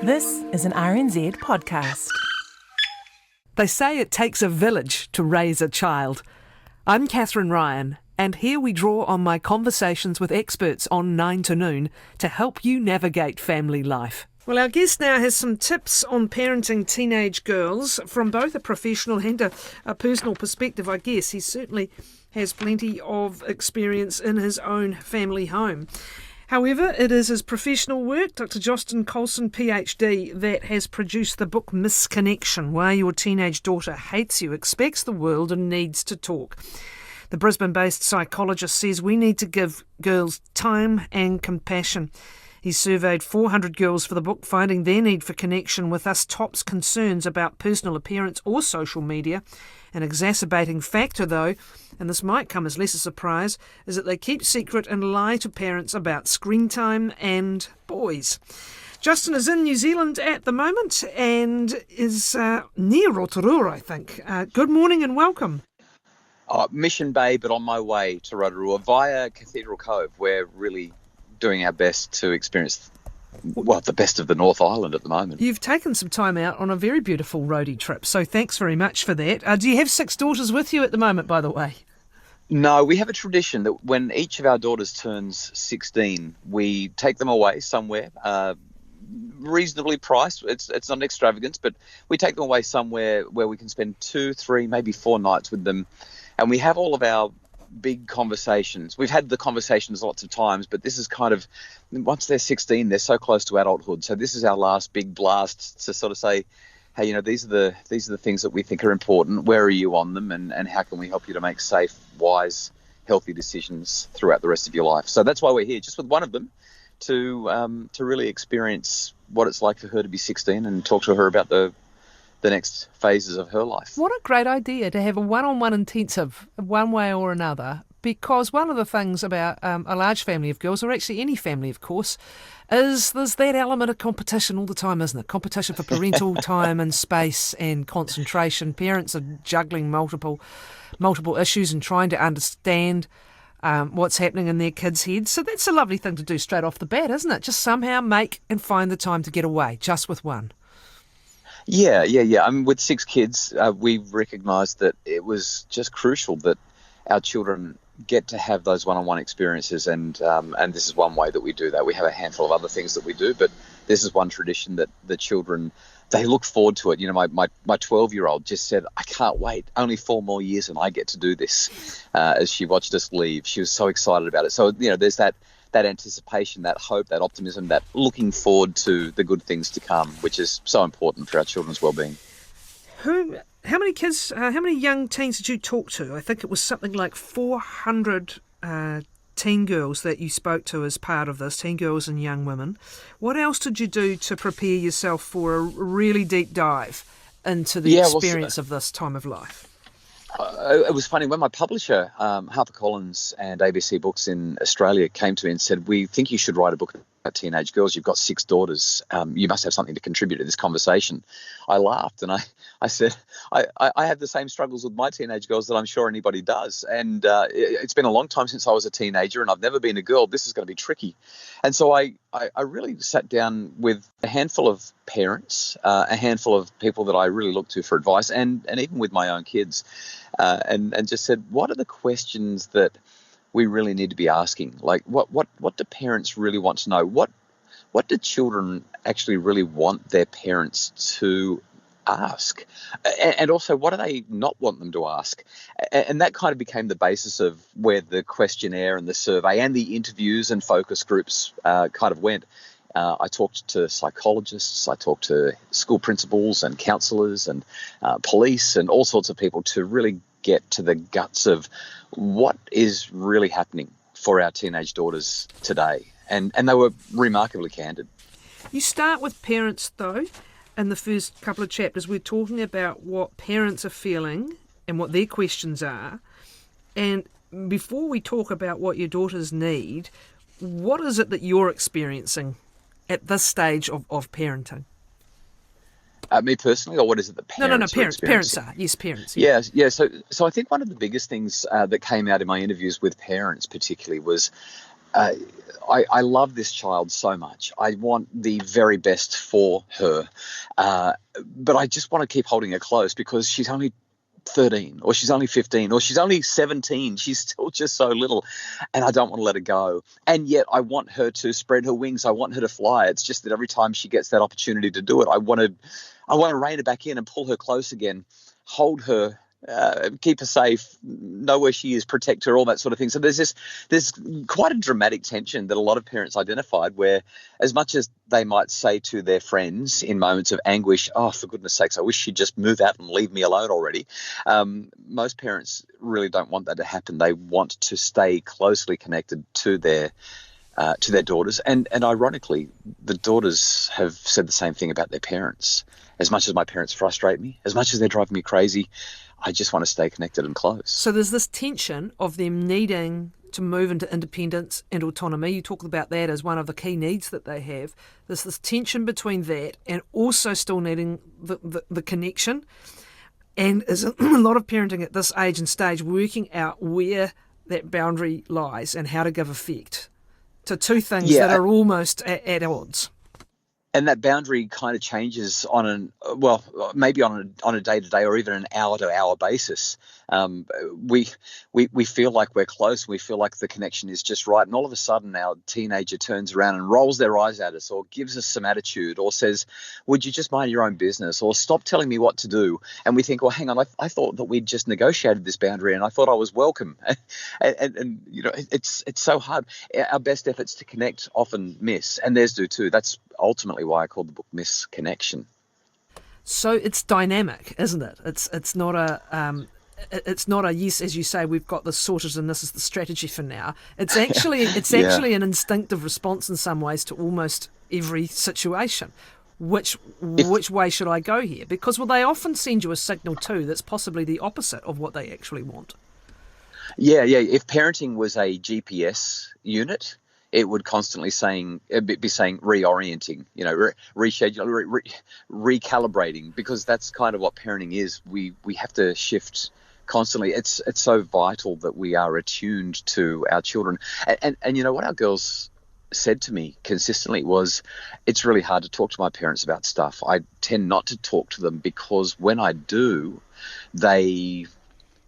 This is an RNZ podcast. They say it takes a village to raise a child. I'm Kathryn Ryan, and here we draw on my conversations with experts on 9 to Noon to help you navigate family life. Well, our guest now has some tips on parenting teenage girls from both a professional and a personal perspective, I guess. He certainly has plenty of experience in his own family home. However, it is his professional work, Dr. Coulson, PhD, that has produced the book Misconnection, Why Your Teenage Daughter Hates You, Expects the World and Needs to Talk. The Brisbane-based psychologist says we need to give girls time and compassion. He surveyed 400 girls for the book, finding their need for connection with us tops concerns about personal appearance or social media. An exacerbating factor, though, and this might come as less a surprise, is that they keep secret and lie to parents about screen time and boys. Justin is in New Zealand at the moment and is near Rotorua, I think. Good morning and welcome. Mission Bay, but on my way to Rotorua via Cathedral Cove. We're really doing our best to experience, the best of the North Island at the moment. You've taken some time out on a very beautiful roadie trip, so thanks very much for that. Do you have 6 daughters with you at the moment, by the way? No, we have a tradition that when each of our daughters turns 16, we take them away somewhere, reasonably priced. It's not an extravagance, but we take them away somewhere where we can spend 2, 3, maybe 4 nights with them, and we have all of our big conversations. We've had the conversations lots of times, but this is kind of, once they're 16, they're so close to adulthood. So this is our last big blast to sort of say, hey, these are the things that we think are important. Where are you on them, and how can we help you to make safe, wise, healthy decisions throughout the rest of your life? So that's why we're here, just with one of them, to really experience what it's like for her to be 16 and talk to her about the next phases of her life. What a great idea to have a one-on-one intensive, one way or another, because one of the things about a large family of girls, or actually any family, of course, is there's that element of competition all the time, isn't it? Competition for parental time and space and concentration. Parents are juggling multiple issues and trying to understand what's happening in their kids' heads. So that's a lovely thing to do straight off the bat, isn't it? Just somehow make and find the time to get away, just with one. Yeah. I mean, with 6 kids, we recognised that it was just crucial that our children get to have those one-on-one experiences, and this is one way that we do that. We have a handful of other things that we do, but this is one tradition that the children, they look forward to it. My 12-year-old just said, I can't wait, only 4 more years and I get to do this, as she watched us leave. She was so excited about it. So, there's that anticipation, that hope, that optimism, that looking forward to the good things to come, which is so important for our children's well-being. How many young teens did you talk to? I think it was something like 400 teen girls that you spoke to as part of this, teen girls and young women. What else did you do to prepare yourself for a really deep dive into the experience of this time of life? It was funny when my publisher, HarperCollins and ABC Books in Australia, came to me and said, we think you should write a book about teenage girls. You've got 6 daughters. You must have something to contribute to this conversation. I laughed and I said, I have the same struggles with my teenage girls that I'm sure anybody does. And it's been a long time since I was a teenager and I've never been a girl. This is going to be tricky. And so I really sat down with a handful of parents, a handful of people that I really look to for advice, and even with my own kids, and just said, what are the questions that we really need to be asking? Like, what do parents really want to know? What do children actually really want their parents to ask? And also, what do they not want them to ask? And that kind of became the basis of where the questionnaire and the survey and the interviews and focus groups kind of went. I talked to psychologists, I talked to school principals and counsellors and police and all sorts of people to really get to the guts of what is really happening for our teenage daughters today. And they were remarkably candid. You start with parents, though. In the first couple of chapters, we're talking about what parents are feeling and what their questions are. And before we talk about what your daughters need, what is it that you're experiencing at this stage of parenting? Me personally, or what is it that parents are experiencing? Parents are. Yes, parents. Yeah. So I think one of the biggest things that came out in my interviews with parents particularly was I love this child so much. I want the very best for her. But I just want to keep holding her close because she's only 13 or she's only 15 or she's only 17. She's still just so little and I don't want to let her go. And yet I want her to spread her wings. I want her to fly. It's just that every time she gets that opportunity to do it, I want to rein her back in and pull her close again, hold her, keep her safe, know where she is, protect her, all that sort of thing. So there's quite a dramatic tension that a lot of parents identified where as much as they might say to their friends in moments of anguish, oh, for goodness sakes, I wish she'd just move out and leave me alone already. Most parents really don't want that to happen. They want to stay closely connected to their daughters. And ironically, the daughters have said the same thing about their parents. As much as my parents frustrate me, as much as they're driving me crazy, I just want to stay connected and close. So there's this tension of them needing to move into independence and autonomy. You talk about that as one of the key needs that they have. There's this tension between that and also still needing the connection. And is a lot of parenting at this age and stage working out where that boundary lies and how to give effect to two things that are almost at odds. And that boundary kind of changes maybe on a day-to-day or even an hour-to-hour basis. We feel like we're close. We feel like the connection is just right. And all of a sudden our teenager turns around and rolls their eyes at us or gives us some attitude or says, would you just mind your own business or stop telling me what to do? And we think, well, hang on, I thought that we'd just negotiated this boundary and I thought I was welcome. and you know, it's so hard. Our best efforts to connect often miss, and theirs do too. That's ultimately why I called the book Misconnection. So it's dynamic, isn't it? It's not a yes, as you say, we've got this sorted and this is the strategy for now. It's actually an instinctive response in some ways to almost every situation. Which way should I go here? Because they often send you a signal too that's possibly the opposite of what they actually want. Yeah. If parenting was a GPS unit, it would constantly be saying reorienting, reschedule, recalibrating, because that's kind of what parenting is. We have to shift constantly. It's so vital that we are attuned to our children. And you know what our girls said to me consistently was, it's really hard to talk to my parents about stuff. I tend not to talk to them because when I do, they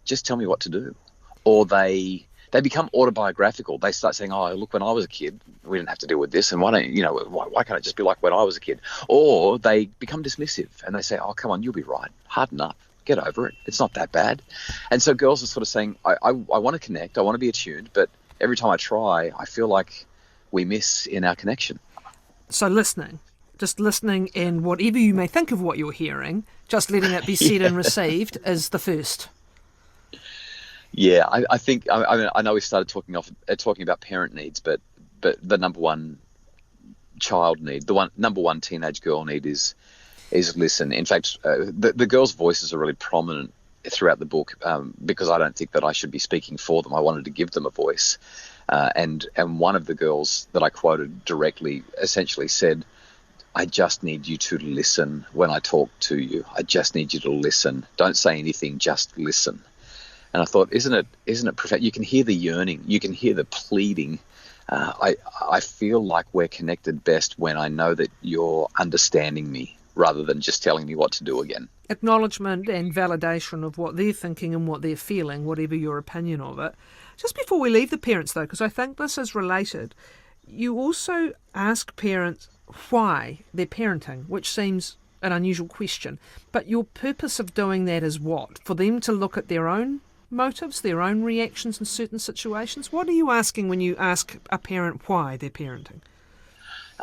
just tell me what to do, or they become autobiographical. They start saying, oh, look, when I was a kid, we didn't have to deal with this. And why can't it just be like when I was a kid? Or they become dismissive and they say, oh, come on, you'll be right. Harden up. Get over it. It's not that bad. And so girls are sort of saying, I want to connect. I want to be attuned. But every time I try, I feel like we miss in our connection. So just listening and whatever you may think of what you're hearing, just letting it be said and received is the first. Yeah, I think I know we started talking about parent needs, but the number one child need, number one teenage girl need is listen. In fact, the girls' voices are really prominent throughout the book because I don't think that I should be speaking for them. I wanted to give them a voice, and one of the girls that I quoted directly essentially said, I just need you to listen when I talk to you. I just need you to listen. Don't say anything, just listen. And I thought, isn't it profound? You can hear the yearning, you can hear the pleading. I feel like we're connected best when I know that you're understanding me rather than just telling me what to do again. Acknowledgement and validation of what they're thinking and what they're feeling, whatever your opinion of it. Just before we leave the parents, though, because I think this is related, you also ask parents why they're parenting, which seems an unusual question. But your purpose of doing that is what? For them to look at their own motives, their own reactions in certain situations? What are you asking when you ask a parent why they're parenting?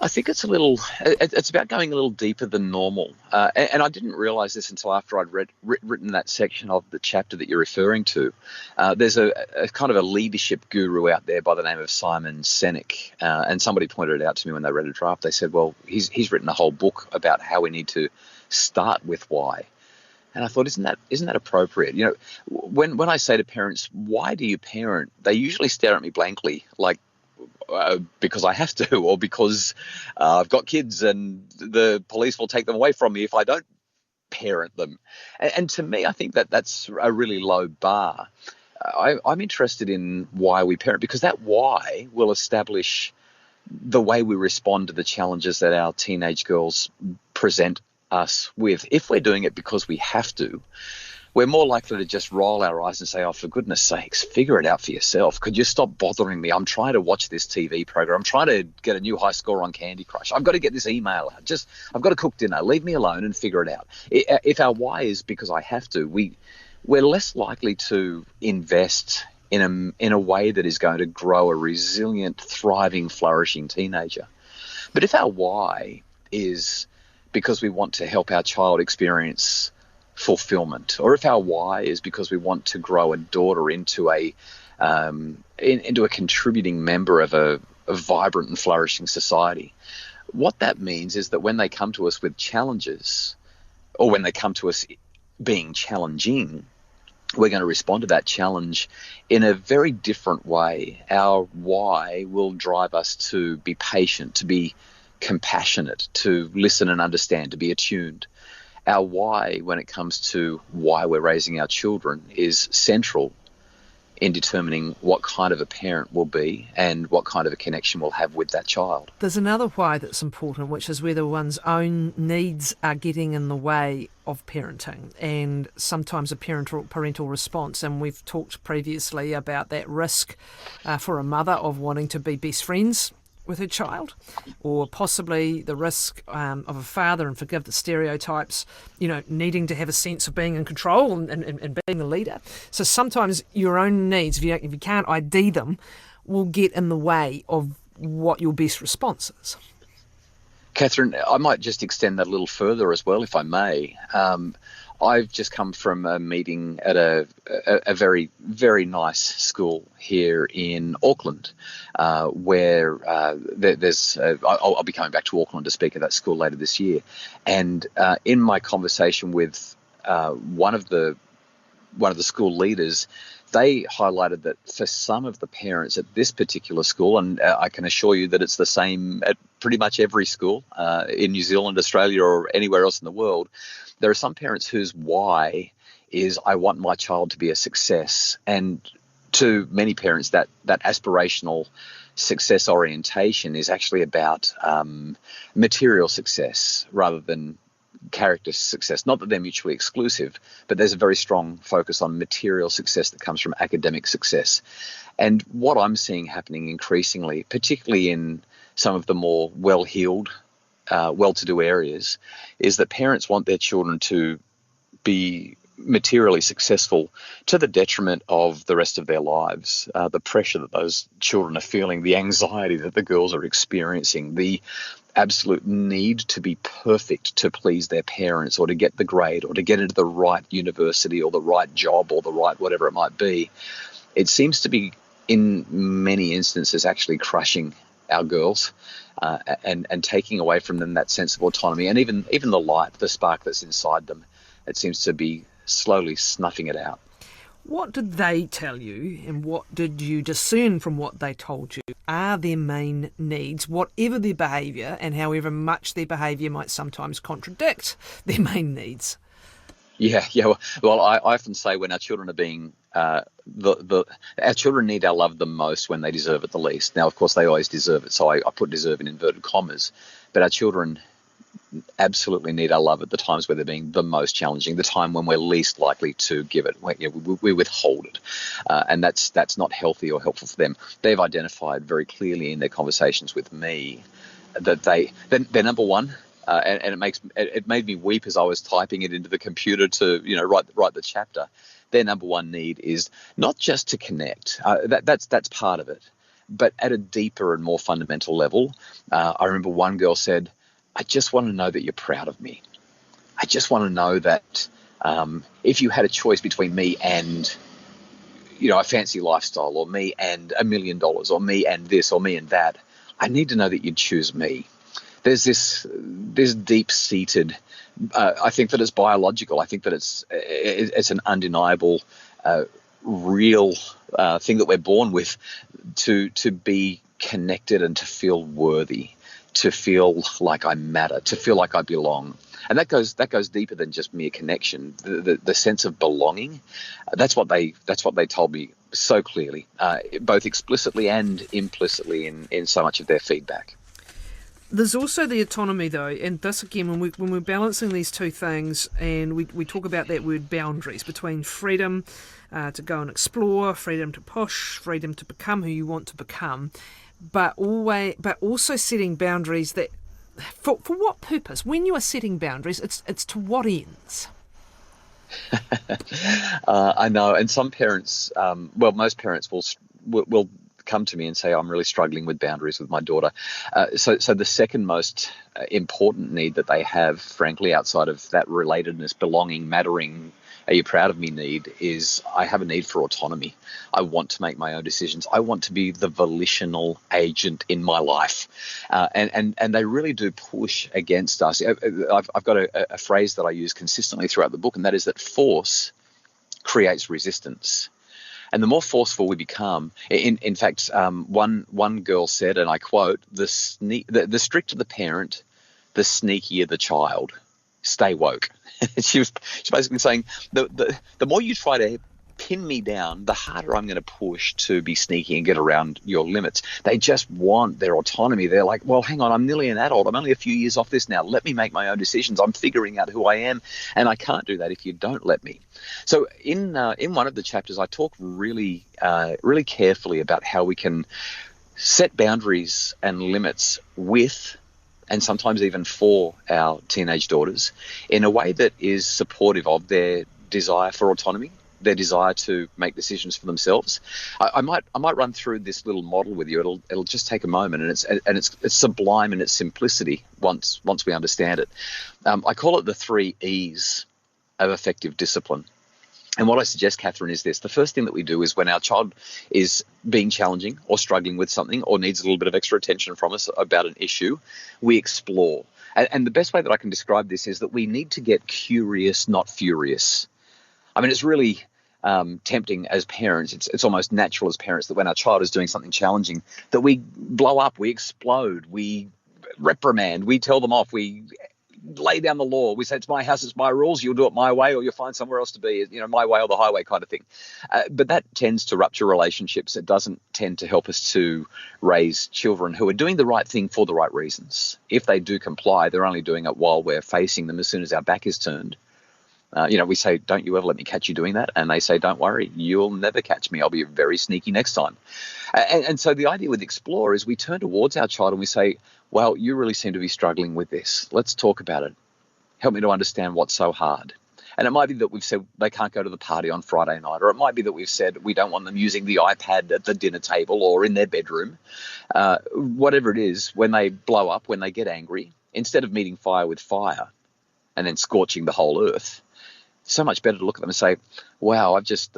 I think it's about going a little deeper than normal. And I didn't realize this until after I'd written that section of the chapter that you're referring to. There's a kind of a leadership guru out there by the name of Simon Sinek. And somebody pointed it out to me when they read a draft. They said, well, he's written a whole book about how we need to start with why. And I thought, isn't that appropriate? You know, when I say to parents, why do you parent? They usually stare at me blankly, like, because I have to, or because I've got kids and the police will take them away from me if I don't parent them. And to me, I think that's a really low bar. I'm interested in why we parent, because that why will establish the way we respond to the challenges that our teenage girls present us with. If we're doing it because we have to, we're more likely to just roll our eyes and say, oh, for goodness sakes, figure it out for yourself. Could you stop bothering me? I'm trying to watch this TV program. I'm trying to get a new high score on Candy Crush. I've got to get this email out. I've got to cook dinner. Leave me alone and figure it out. If our why is because I have to, we're less likely to invest in a way that is going to grow a resilient, thriving, flourishing teenager. But if our why is because we want to help our child experience fulfillment, or if our why is because we want to grow a daughter into a contributing member of a vibrant and flourishing society, what that means is that when they come to us with challenges, or when they come to us being challenging, we're going to respond to that challenge in a very different way. Our why will drive us to be patient, to be compassionate, to listen and understand, to be attuned. Our why, when it comes to why we're raising our children, is central in determining what kind of a parent we'll be and what kind of a connection we'll have with that child. There's another why that's important, which is whether one's own needs are getting in the way of parenting, and sometimes a parental response. And we've talked previously about that risk for a mother of wanting to be best friends with her child, or possibly the risk of a father, and forgive the stereotypes, needing to have a sense of being in control and being the leader. So sometimes your own needs, if you can't ID them, will get in the way of what your best response is. Kathryn, I might just extend that a little further as well, if I may. I've just come from a meeting at a very, very nice school here in Auckland, where there's. I'll be coming back to Auckland to speak at that school later this year. And in my conversation with one of the school leaders, they highlighted that for some of the parents at this particular school, and I can assure you that it's the same at pretty much every school in New Zealand, Australia, or anywhere else in the world, there are some parents whose why is, I want my child to be a success. And to many parents, that aspirational success orientation is actually about material success rather than character success. Not that they're mutually exclusive, but there's a very strong focus on material success that comes from academic success. And what I'm seeing happening increasingly, particularly in some of the more well-heeled, well-to-do areas, is that parents want their children to be materially successful to the detriment of the rest of their lives. The pressure that those children are feeling, the anxiety that the girls are experiencing, the absolute need to be perfect to please their parents, or to get the grade, or to get into the right university, or the right job, or the right whatever it might be. It seems to be, in many instances, actually crushing our girls and taking away from them that sense of autonomy, and even the light, the spark that's inside them. It seems to be slowly snuffing it out. What did they tell you, and what did you discern from what they told you are their main needs, whatever their behaviour, and however much their behaviour might sometimes contradict their main needs? Yeah. Well, I often say when our children are being our children need our love the most when they deserve it the least. Now, of course, they always deserve it, so I put deserve in inverted commas. But our children absolutely need our love at the times where they're being the most challenging, the time when we're least likely to give it. We withhold it, and that's not healthy or helpful for them. They've identified very clearly in their conversations with me that they're number one. And it made me weep as I was typing it into the computer to write the chapter. Their number one need is not just to connect. That's part of it, but at a deeper and more fundamental level. I remember one girl said, "I just want to know that you're proud of me. I just want to know that if you had a choice between me and a fancy lifestyle, or me and $1 million, or me and this, or me and that, I need to know that you'd choose me." There's this deep-seated, I think that it's biological. I think that it's an undeniable, real thing that we're born with, to be connected and to feel worthy, to feel like I matter, to feel like I belong. And that goes deeper than just mere connection. The sense of belonging. That's what they told me so clearly, both explicitly and implicitly in so much of their feedback. There's also the autonomy, though, and this again, when we're balancing these two things, and we talk about that word boundaries between freedom to go and explore, freedom to push, freedom to become who you want to become, but also setting boundaries that for what purpose? When you are setting boundaries, it's to what ends? I know, and some parents, most parents will come to me and say, I'm really struggling with boundaries with my daughter. So the second most important need that they have, frankly, outside of that relatedness, belonging, mattering, are you proud of me need, is I have a need for autonomy. I want to make my own decisions. I want to be the volitional agent in my life. And they really do push against us. I've got a phrase that I use consistently throughout the book, and that is that force creates resistance. And the more forceful we become, in fact, one girl said, and I quote, the stricter the parent, the sneakier the child. Stay woke. She's basically saying the more you try to pin me down, the harder I'm going to push to be sneaky and get around your limits. They just want their autonomy. They're like, well, hang on, I'm nearly an adult. I'm only a few years off this now. Let me make my own decisions. I'm figuring out who I am, and I can't do that if you don't let me. So in one of the chapters, I talk really carefully about how we can set boundaries and limits with, and sometimes even for, our teenage daughters in a way that is supportive of their desire for autonomy, their desire to make decisions for themselves. I might run through this little model with you. It'll just take a moment, and it's sublime in its simplicity once we understand it. I call it the 3 E's of effective discipline. And what I suggest, Kathryn, is this. The first thing that we do is when our child is being challenging or struggling with something or needs a little bit of extra attention from us about an issue, we explore. And the best way that I can describe this is that we need to get curious, not furious. I mean, it's really tempting as parents. It's almost natural as parents that when our child is doing something challenging, that we blow up, we explode, we reprimand, we tell them off, we lay down the law. We say, it's my house, it's my rules, you'll do it my way or you'll find somewhere else to be, my way or the highway kind of thing. But that tends to rupture relationships. It doesn't tend to help us to raise children who are doing the right thing for the right reasons. If they do comply, they're only doing it while we're facing them. As soon as our back is turned, we say, don't you ever let me catch you doing that? And they say, don't worry, you'll never catch me. I'll be very sneaky next time. And so the idea with Explore is we turn towards our child and we say, well, you really seem to be struggling with this. Let's talk about it. Help me to understand what's so hard. And it might be that we've said they can't go to the party on Friday night, or it might be that we've said we don't want them using the iPad at the dinner table or in their bedroom. Whatever it is, when they blow up, when they get angry, instead of meeting fire with fire and then scorching the whole earth, so much better to look at them and say, wow, I've just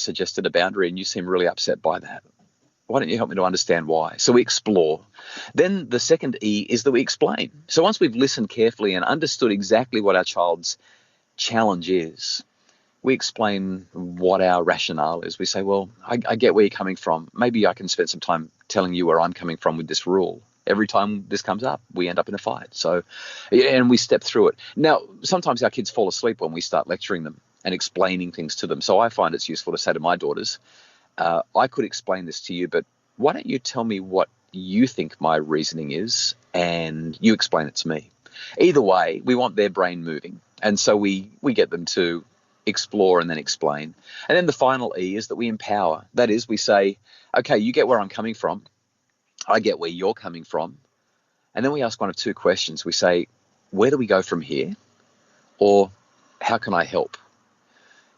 suggested a boundary and you seem really upset by that. Why don't you help me to understand why? So we explore. Then the second E is that we explain. So once we've listened carefully and understood exactly what our child's challenge is, we explain what our rationale is. We say, well, I get where you're coming from. Maybe I can spend some time telling you where I'm coming from with this rule. Every time this comes up, we end up in a fight. So, and we step through it. Now, sometimes our kids fall asleep when we start lecturing them and explaining things to them. So I find it's useful to say to my daughters, I could explain this to you, but why don't you tell me what you think my reasoning is and you explain it to me. Either way, we want their brain moving. And so we get them to explore and then explain. And then the final E is that we empower. That is, we say, okay, you get where I'm coming from. I get where you're coming from. And then we ask one of two questions. We say, where do we go from here? Or how can I help?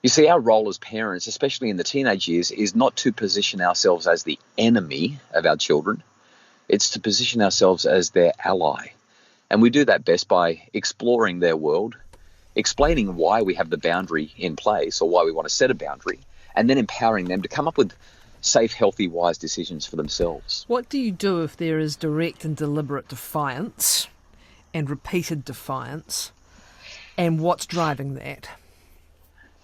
You see, our role as parents, especially in the teenage years, is not to position ourselves as the enemy of our children. It's to position ourselves as their ally. And we do that best by exploring their world, explaining why we have the boundary in place or why we want to set a boundary, and then empowering them to come up with safe, healthy, wise decisions for themselves. What do you do if there is direct and deliberate defiance and repeated defiance, and what's driving that?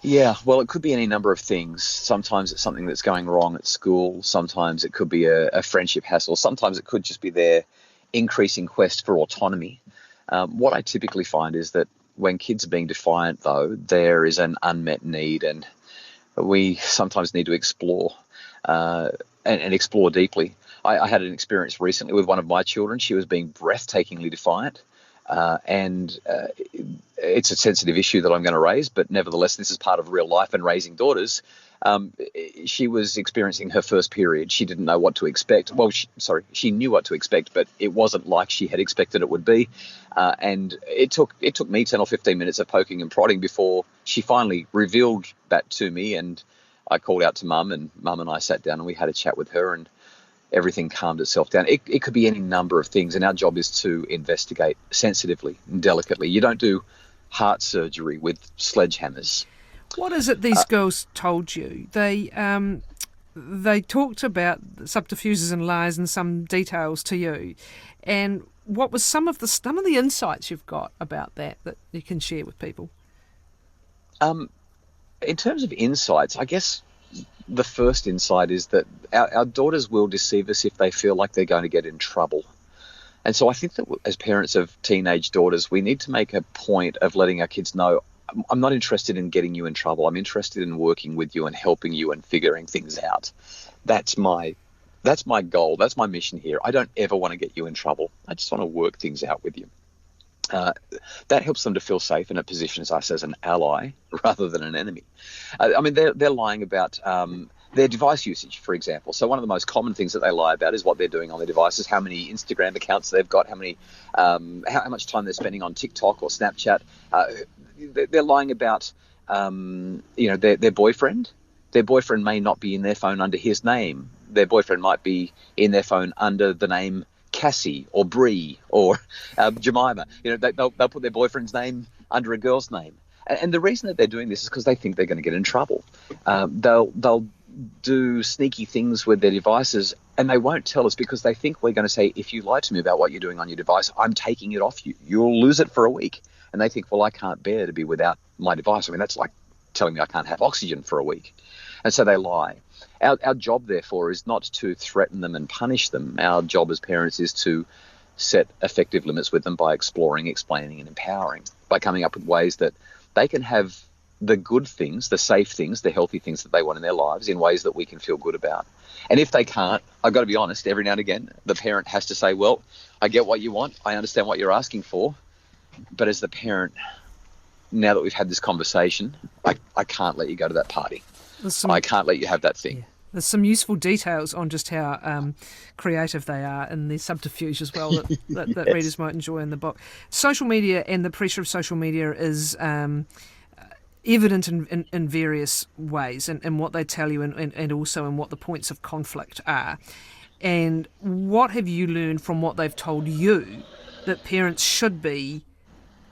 Yeah, well, it could be any number of things. Sometimes it's something that's going wrong at school. Sometimes it could be a friendship hassle. Sometimes it could just be their increasing quest for autonomy. What I typically find is that when kids are being defiant, though, there is an unmet need. And we sometimes need to explore and explore deeply. I had an experience recently with one of my children. She was being breathtakingly defiant. And it's a sensitive issue that I'm going to raise, but nevertheless, this is part of real life and raising daughters. She was experiencing her first period. She didn't know what to expect. Well, she knew what to expect, but it wasn't like she had expected it would be. And it took me 10 or 15 minutes of poking and prodding before she finally revealed that to me. And I called out to Mum, and Mum and I sat down and we had a chat with her, and everything calmed itself down. It could be any number of things, and our job is to investigate sensitively and delicately. You don't do heart surgery with sledgehammers. What is it these girls told you? They talked about subterfuges and lies and some details to you, and what was some of the insights you've got about that you can share with people? In terms of insights, I guess the first insight is that our daughters will deceive us if they feel like they're going to get in trouble. And so I think that as parents of teenage daughters, we need to make a point of letting our kids know, I'm not interested in getting you in trouble. I'm interested in working with you and helping you and figuring things out. That's my goal. That's my mission here. I don't ever want to get you in trouble. I just want to work things out with you. That helps them to feel safe, and it positions us as an ally rather than an enemy. I mean, they're lying about their device usage, for example. So one of the most common things that they lie about is what they're doing on their devices, how many Instagram accounts they've got, how much time they're spending on TikTok or Snapchat. They're lying about their boyfriend. Their boyfriend may not be in their phone under his name. Their boyfriend might be in their phone under the name Cassie or Bree or Jemima. They'll put their boyfriend's name under a girl's name. And the reason that they're doing this is because they think they're going to get in trouble. They'll do sneaky things with their devices, and they won't tell us because they think we're going to say, if you lie to me about what you're doing on your device, I'm taking it off you. You'll lose it for a week. And they think, well, I can't bear to be without my device. I mean, that's like telling me I can't have oxygen for a week. And so they lie. Our job, therefore, is not to threaten them and punish them. Our job as parents is to set effective limits with them by exploring, explaining, and empowering, by coming up with ways that they can have the good things, the safe things, the healthy things that they want in their lives in ways that we can feel good about. And if they can't, I've got to be honest, every now and again, the parent has to say, well, I get what you want. I understand what you're asking for. But as the parent, now that we've had this conversation, I can't let you go to that party. I can't let you have that thing. Yeah. There's some useful details on just how creative they are in their subterfuge as well that yes, readers might enjoy in the book. Social media and the pressure of social media is evident in various ways, and what they tell you and also in what the points of conflict are. And what have you learned from what they've told you that parents should be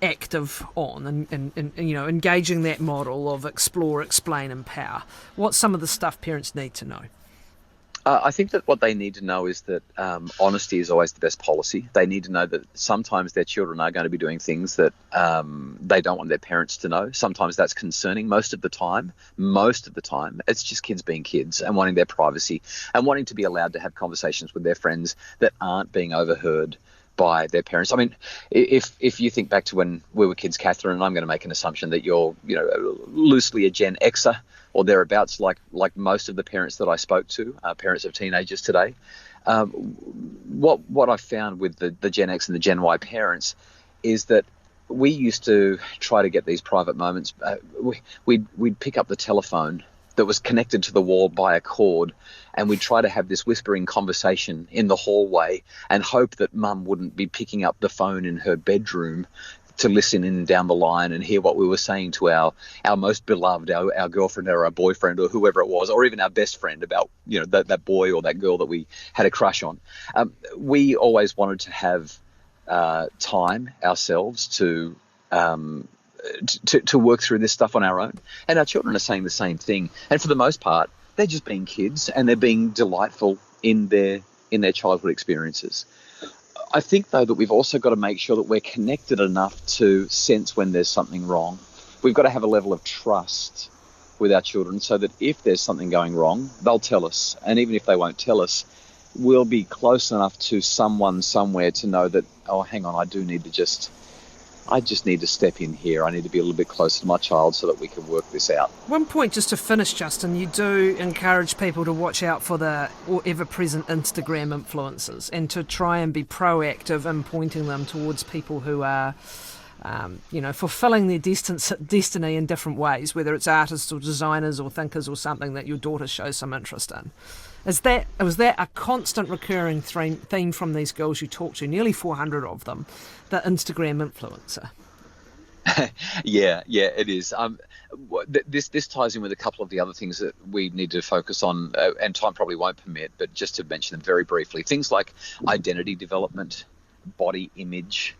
active on and engaging that model of explore, explain, empower? What's some of the stuff parents need to know? I think that what they need to know is that honesty is always the best policy. They need to know that sometimes their children are going to be doing things that they don't want their parents to know. Sometimes that's concerning. Most of the time, it's just kids being kids and wanting their privacy and wanting to be allowed to have conversations with their friends that aren't being overheard by their parents. I mean, if you think back to when we were kids, Kathryn, and I'm going to make an assumption that you're, loosely a Gen Xer or thereabouts, like most of the parents that I spoke to, parents of teenagers today. What I found with the Gen X and the Gen Y parents is that we used to try to get these private moments. We'd pick up the telephone that was connected to the wall by a cord, and we'd try to have this whispering conversation in the hallway and hope that Mum wouldn't be picking up the phone in her bedroom to listen in down the line and hear what we were saying to our most beloved, our girlfriend or our boyfriend or whoever it was, or even our best friend about, that boy or that girl that we had a crush on. We always wanted to have time ourselves to work through this stuff on our own. And our children are saying the same thing. And for the most part, they're just being kids and they're being delightful in their childhood experiences. I think, though, that we've also got to make sure that we're connected enough to sense when there's something wrong. We've got to have a level of trust with our children so that if there's something going wrong, they'll tell us. And even if they won't tell us, we'll be close enough to someone somewhere to know that, oh, hang on, I do need to just I just need to step in here. I need to be a little bit closer to my child so that we can work this out. One point just to finish, Justin, you do encourage people to watch out for the ever-present Instagram influencers and to try and be proactive in pointing them towards people who are fulfilling their destiny in different ways, whether it's artists or designers or thinkers or something that your daughter shows some interest in. Was that a constant recurring theme from these girls you talk to, nearly 400 of them, the Instagram influencer? Yeah, it is. This ties in with a couple of the other things that we need to focus on, and time probably won't permit, but just to mention them very briefly. Things like identity development, body image,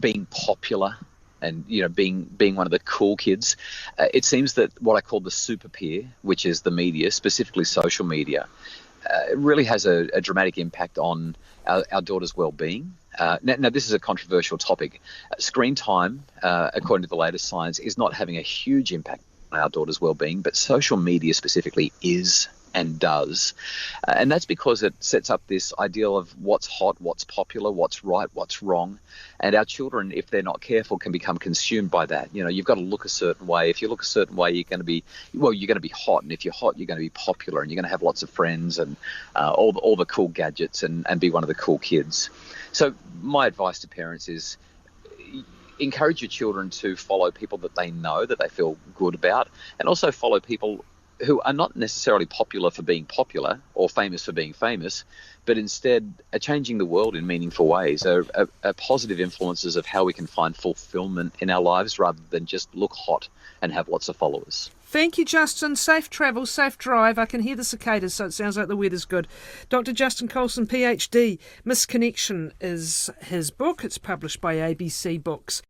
being popular, and being one of the cool kids. It seems that what I call the super peer, which is the media, specifically social media, it really has a dramatic impact on our daughter's well-being. Now, this is a controversial topic. Screen time, according to the latest science, is not having a huge impact on our daughter's well-being, but social media specifically is and does. And that's because it sets up this ideal of what's hot, what's popular, what's right, what's wrong. And our children, if they're not careful, can become consumed by that. You've got to look a certain way. If you look a certain way, you're going to be hot. And if you're hot, you're going to be popular, and you're going to have lots of friends and all the cool gadgets and be one of the cool kids. So my advice to parents is encourage your children to follow people that they know, that they feel good about, and also follow people who are not necessarily popular for being popular or famous for being famous, but instead are changing the world in meaningful ways, are positive influences of how we can find fulfillment in our lives rather than just look hot and have lots of followers. Thank you, Justin. Safe travel, safe drive. I can hear the cicadas, so it sounds like the weather's good. Dr. Justin Coulson, PhD. Misconnection is his book. It's published by ABC Books.